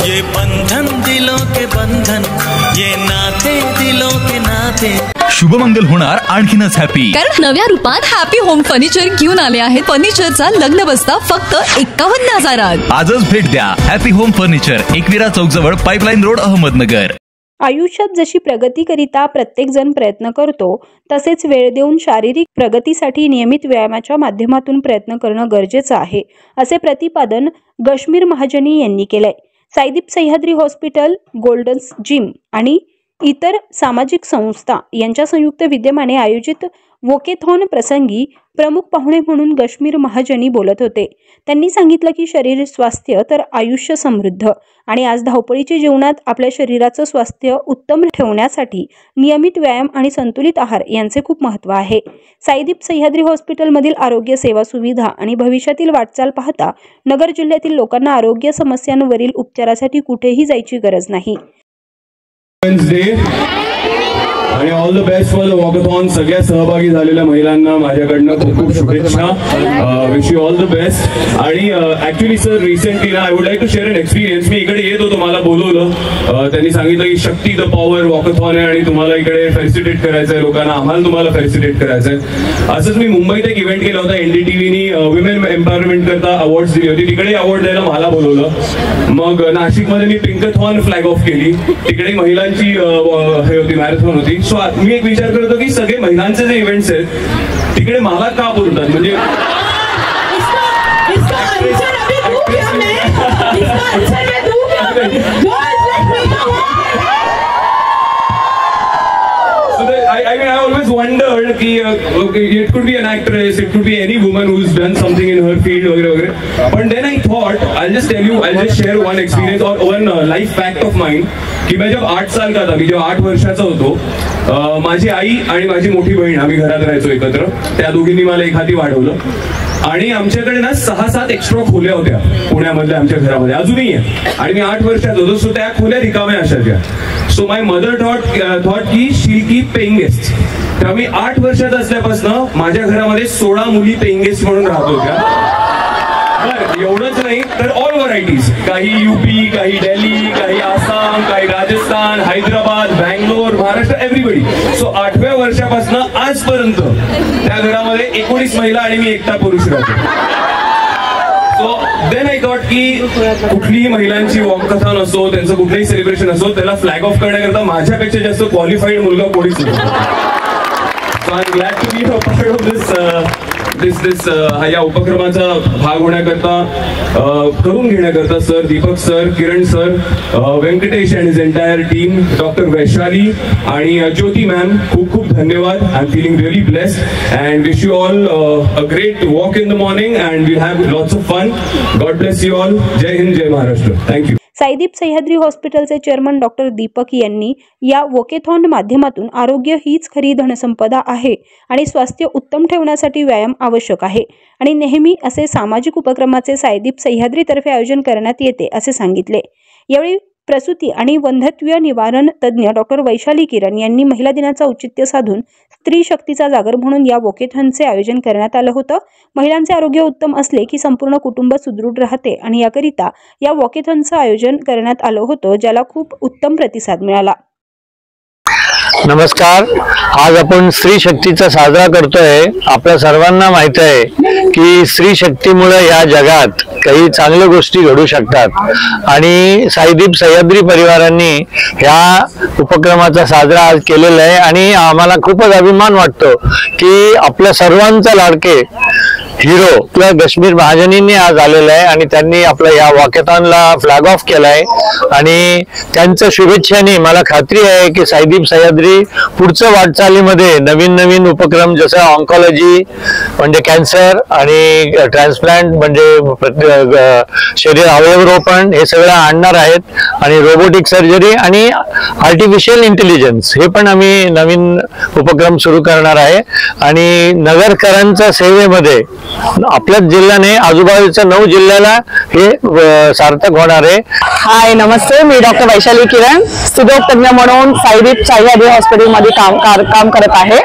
ये बंधन दिलों के बंधन, ये नाते दिलों के नाते। शुभमंगल होणार आणखीनच हॅपी, कारण नव्या रूपात हॅपी होम फर्निचर घेऊन आले आहेत। फर्निचरचा लग्न बस्ता फक्त 51,000त। आजच भेट द्या हॅपी होम फर्निचर, एकविरा चौक जवळ, पाइपलाइन रोड, अहमदनगर। आयुष्यात जशी प्रगतीकरिता प्रत्येकजण प्रयत्न करतो, तसेच वेळ देऊन शारीरिक प्रगतीसाठी नियमित व्यायामाच्या माध्यमातून प्रयत्न करणं गरजेचं आहे, असे प्रतिपादन गश्मीर महाजनी यांनी केलंय। साईदीप सह्याद्री हॉस्पिटल, गोल्डन्स जिम आणि इतर सामाजिक संस्था यांच्या संयुक्त विद्यमाने आयोजित वोकेथॉन प्रसंगी प्रमुख पाहुणे म्हणून गश्मीर महाजनी बोलत होते। त्यांनी सांगितलं की शरीर स्वास्थ्य तर आयुष्य समृद्ध, आणि आज धावपळीच्या जीवनात आपल्या शरीराचं स्वास्थ्य उत्तम ठेवण्यासाठी नियमित व्यायाम आणि संतुलित आहार यांचे खूप महत्त्व आहे। साईदीप सह्याद्री हॉस्पिटलमधील आरोग्य सेवा सुविधा आणि भविष्यातील वाटचाल पाहता नगर जिल्ह्यातील लोकांना आरोग्य समस्यांवरील उपचारासाठी कुठेही जायची गरज नाही। आणि all the best for the walkathon. सगळ्या सहभागी झालेल्या महिलांना माझ्याकडनं खूप खूप शुभेच्छा। Wish you all the best. आणि ऍक्च्युली सर रिसेंटली ना I would like to share an experience. मी इकडे येत होतो, मला बोलवलं, त्यांनी सांगितलं की शक्ती द पॉवर वॉकथॉन आहे आणि तुम्हाला इकडे फेसिलिटेट करायचं आहे लोकांना, आम्हाला तुम्हाला फेसिलिटेट करायचं आहे। असंच मी मुंबईत एक इव्हेंट केला होता, NDTVनी विमेन एम्पॉवरमेंट करता अवॉर्ड्स दिली होती, तिकडे अवॉर्ड द्यायला मला बोलवलं। मग नाशिकमध्ये मी पिंकथॉन फ्लॅग ऑफ केली, तिकडे महिलांची हे होती, मॅरेथॉन होती। सो मी एक विचार करतो की सगळे महिलांचे जे इव्हेंट्स आहेत तिकडे मला का बोलतात, म्हणजे I always wondered कि it could be an actress, it could be any woman who's done something in her field वगैरह। But then I thought I'll just share one experience or one life fact of mine कि मैं जब 8 साल का था, मी जेव्हा 8 वर्षाचा होतो, माझी आई आणि माझी मोठी बहीण आम्ही घरात राहायचो एकत्र। त्या दोघींनी मला एक हाती वाढवलं आणि आमच्याकडे ना 6-7 एक्स्ट्रा खोल्या होत्या पुण्यामधल्या आमच्या घरामध्ये, अजूनही आहे। आणि मी 8 वर्षाचा होतो, सो त्या खोल्या रिकाम्या असायच्या। सो माय मदर थॉट की शी कीप पेइंग गेस्ट। तेव्हा मी 8 वर्षाचा असल्यापासून माझ्या घरामध्ये 16 मुली पेइंग गेस्ट म्हणून राहत होत्या। एवढंच नाही तर ऑल व्हरायटीज, काही UP, काही दिल्ली, काही आसाम, काही राजस्थान, हैदराबाद, बँगलोर, महाराष्ट्र, एव्हरीबडी। सो 8व्या वर्षापासून आजपर्यंत त्या घरामध्ये 19 महिला आणि मी एकटा पुरुष राहतो। सो देन आय थॉट की कुठलीही महिलांची वॉकथॉन असो, त्यांचं कुठलंही सेलिब्रेशन असो, त्याला फ्लॅग ऑफ करण्याकरता माझ्यापेक्षा जास्त क्वालिफाईड मुलगा कोणीच नाही। So I am glad to be a part of this या उपक्रमाचा भाग होण्याकरता, करून घेण्याकरता sir Deepak sir, Kiran sir, Venkatesh and his entire team, doctor Vaishali आणि ज्योती मॅम, खूप खूप धन्यवाद। I am feeling really blessed and wish you all a great walk in the morning and will have lots of fun. God bless you all. जय हिंद, जय Maharashtra. Thank you. Saideep Sahyadri हॉस्पिटलचे chairman doctor Deepak यांनी या वोकेथॉन माध्यमातून आरोग्य हीच खरी धनसंपदा आहे आणि स्वास्थ्य उत्तम ठेवण्यासाठी व्यायाम आवश्यक आहे आणि नेहमी असे सामाजिक उपक्रमाचे साईदीप सह्याद्रीतर्फे आयोजन करण्यात येते असे सांगितले। यावेळी प्रसूती आणि वंध्यत्व निवारण तज्ज्ञ डॉक्टर वैशाली किरण यांनी महिला दिनाचा औचित्य साधून स्त्री शक्तीचा जागर म्हणून या वोकेथॉनचे आयोजन करण्यात आलं होतं। महिलांचे आरोग्य उत्तम असले की संपूर्ण कुटुंब सुदृढ राहते आणि याकरिता या वोकेथॉनचं आयोजन करण्यात आलं होतं, ज्याला खूप उत्तम प्रतिसाद मिळाला। नमस्कार। आज आपण स्त्री शक्तीचा साजरा करतोय। आपल्या सर्वांना माहित आहे की स्त्री शक्तीमुळे या जगात काही चांगल्या गोष्टी घडू शकतात आणि साईदीप सह्याद्री परिवारांनी ह्या उपक्रमाचा साजरा आज केलेला आहे आणि आम्हाला खूपच अभिमान वाटतो की आपल्या सर्वांचा लाडके हिरो किंवा गश्मीर महाजनींनी आज आलेला आहे आणि त्यांनी आपल्या या वॉकेथॉनला फ्लॅग ऑफ केलाय आणि त्यांच्या शुभेच्छांनी मला खात्री आहे की साईदीप सह्याद्री पुढच्या वाटचालीमध्ये नवीन नवीन उपक्रम जसं ऑन्कॉलॉजी म्हणजे कॅन्सर आणि ट्रान्सप्लांट म्हणजे शरीर अवयवरोपण हे सगळं आणणार आहेत आणि रोबोटिक सर्जरी आणि आर्टिफिशियल इंटेलिजन्स हे पण आम्ही नवीन उपक्रम सुरू करणार आहे आणि नगरकरांच्या सेवेमध्ये आपल्याच जिल्ह्याने आजूबाजूच्या 9 जिल्ह्याला हे सार्थक होणार आहे। हाय नमस्ते, मी डॉक्टर वैशाली किरण, स्त्रीरोग तज्ञ म्हणून साईदीप सह्याद्री हॉस्पिटलमध्ये काम करत आहे।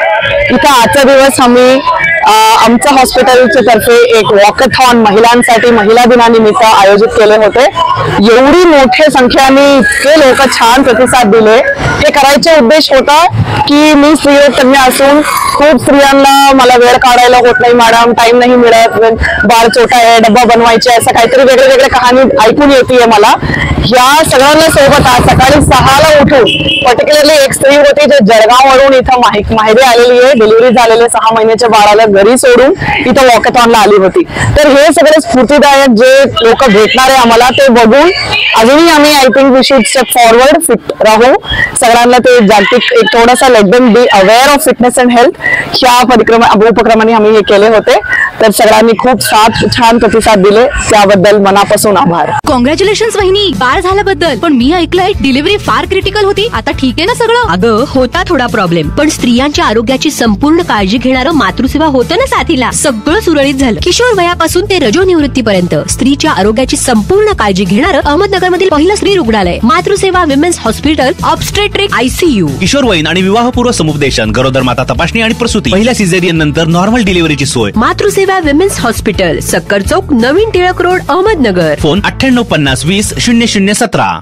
इथं आजचा दिवस आम्ही आमच्या हॉस्पिटलच्या तर्फे एक वॉकथॉन महिलांसाठी महिला दिनानिमित्त आयोजित केले होते. एवढी मोठ्या संख्येने इतके लोक छान प्रतिसाद दिले. हे करायचे उद्देश होता की मी स्त्रीरोग तज्ञ असून खूप स्त्रियांना मला वेळ काढायला होत नाही मॅडम, टाइम नाही मिळत, बाळ छोटा आहे, डब्बा बनवायचे, असं काहीतरी वेगळे वेगळे कहाणी ऐकून येते मला. या सगळ्यांना सोबत आज सकाळी 6ला उठून पर्टिक्युलरली एक स्त्री होती जे जळगाववरून इथं माहेरी आलेली आहे, डिलिव्हरी झालेले 6 महिन्याच्या बाळाला घरी सोडून इथं वॉकथॉनला आली होती. तर हे सगळे स्फूर्तीदायक जे लोक भेटणार आहे आम्हाला ते बघून अजूनही आम्ही I think we should step forward, fit राहू. सगळ्यांना ते जागतिक एक थोडासा let them be aware of fitness and health ह्या उपक्रमाने आम्ही हे केले होते. तर सगळ्यांनी खूप छान प्रतिसाद दिले, त्याबद्दल मनापासून आभार. कॉंग्रॅच्युलेशन्स वहिनी बाळ झाल्याबद्दल. पण मी ऐकलंय डिलिव्हरी फार क्रिटिकल होती, आता ठीक आहे ना सगळं? अगं होता थोडा प्रॉब्लेम, पण स्त्रियांच्या आरोग्याची संपूर्ण काळजी घेणारं मातृसेवा होतं ना साथीला. सगळं सुरळीत झालं. किशोर वयापासून ते रजो निवृत्तीपर्यंत स्त्रीच्या आरोग्याची संपूर्ण काळजी घेणारं अहमदनगरमधील पहिलं स्त्री रुग्णालय Matruseva women's hospital, obstetric ICU. किशोरवयीन आणि विवाहपूर्व समुपदेशन, गरोदर माता तपासणी आणि प्रसूती, पहिल्या सिझेरियन नंतर नॉर्मल डिलिव्हरीची सोय. मातृसेवा विमेन्स हॉस्पिटल, सक्कर चौक, नवीन टिळक रोड, अहमदनगर. फोन 9850 20 0017.